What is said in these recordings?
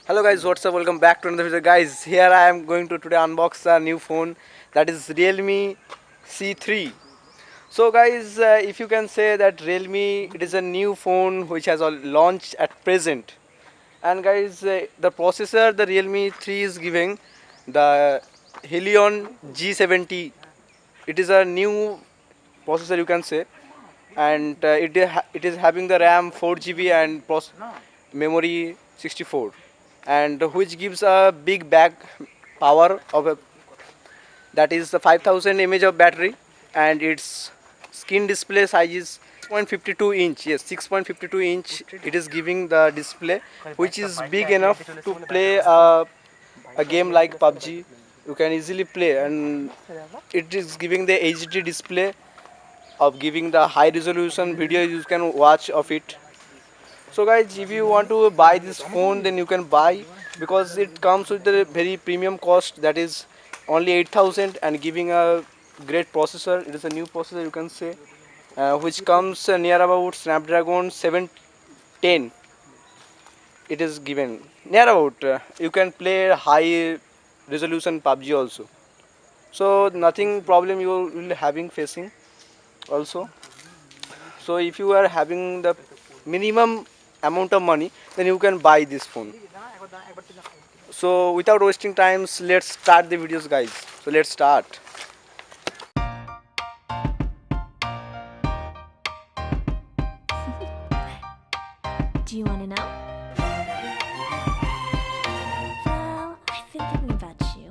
Hello guys, what's up? Welcome back to another video. Guys, here I am going to today unbox a new phone, that is Realmi C3. So guys, if you can say that Realmi, it is a new phone which has launched at present. And guys, the processor the Realmi 3 is giving, the Helion G70. It is a new processor, you can say, and it is having the RAM 4 GB and memory 64, and which gives a big back power of a, that is the 5000 mAh of battery, and its screen display size is 6.52 inch. Yes, 6.52 inch it is giving the display, which is big enough to play a game like PUBG. You can easily play, and it is giving the HD display of giving the high resolution video you can watch of it. So guys, if you want to buy this phone, then you can buy, because it comes with a very premium cost, that is only 8,000, and giving a great processor. It is a new processor, you can say, which comes near about Snapdragon 710. It is given near about, you can play high resolution PUBG also. So nothing problem you will having facing also. So if you are having the minimum amount of money, then you can buy this phone. So without wasting times, let's start the videos, guys. So let's start. Do you want to know? Well, I've been thinking about you,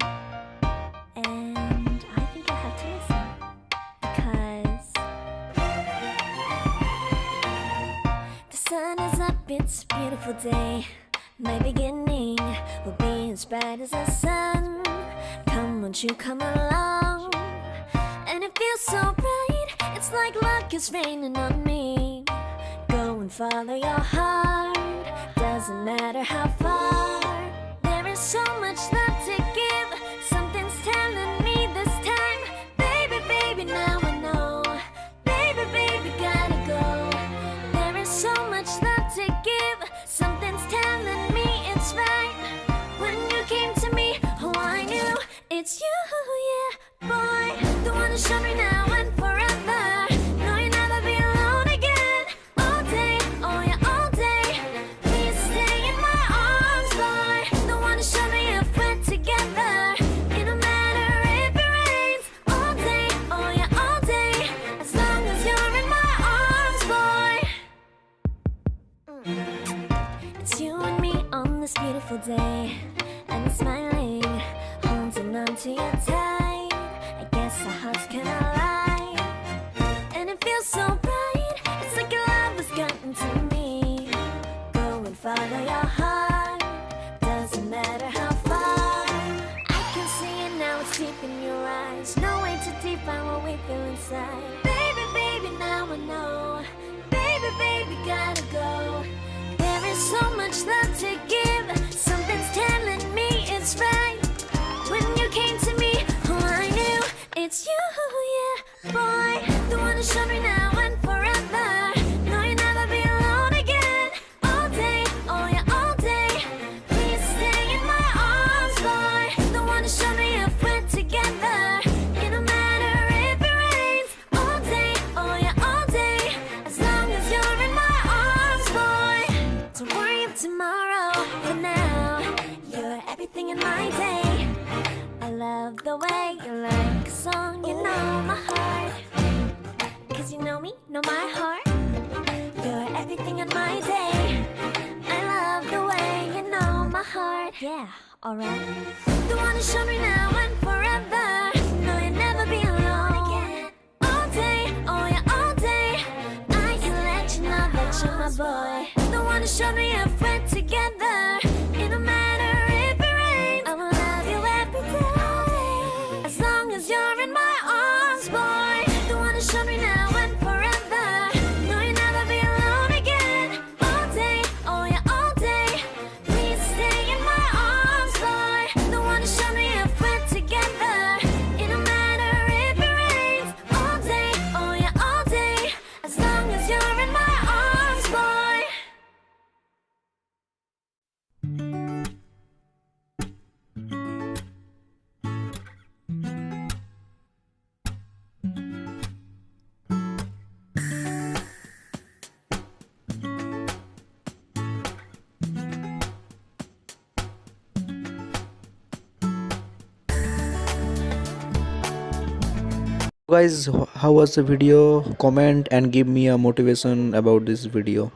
and I think you'll have to listen, because the sun is up, it's a beautiful day. My beginning will be as bright as the sun. Come, won't you come along? And it feels so bright, it's like luck is raining on me. Go and follow your heart, doesn't matter how far. There is so much love to give, something's telling me this time. Baby, baby, now I know. Baby, baby, gotta go. There is so much love to give, something's telling me it's right. When you came to me, oh, I knew it's you, yeah, boy. The one who showed me now and forever. No, you'll never be alone again. All day, oh yeah, all day. Please stay in my arms, boy. The one who showed me if we're together. It don't matter if it rains. All day, oh yeah, all day. As long as you're in my arms, boy. It's you and me on this beautiful day, and you're smiling, holding on to you tight. I guess our hearts can align, and it feels so bright. It's like your love has gotten to me. Go and follow your heart, doesn't matter how far. I can see it now, it's deep in your eyes. No way to define what we feel inside. Baby, baby, now I know. Baby, baby, gotta go. There is so much love to give, something's telling me it's right. When you came to me, oh, I knew it's you, yeah, boy. The one who showed me now and forever. No, you'll never be alone again. All day, oh yeah, all day. Please stay in my arms, boy. The one who showed me if we're together. It don't matter if it rains. All day, oh yeah, all day. As long as you're in my arms, boy. Don't worry of tomorrow. For now, you're everything in my day. I love the way you like a song, you know my heart. Cause you know me, know my heart. You're everything in my day. I love the way you know my heart. Yeah, alright. The one who showed me now and forever. No, you'll never be alone again. All day, oh yeah, all day. I can let you know that you're my boy. The one who showed me if we're together. It don't matter if it rains. I will love you every day. As long as you're in my arms, boy. The one who showed me now and forever. No, you'll never be alone again. All day, oh yeah, all day. Please stay in my arms, boy. The one who showed me if we're together. It don't matter if it rains. All day, oh yeah, all day. As long as you're in my arms, boy. Guys, how was the video? Comment and give me a motivation about this video.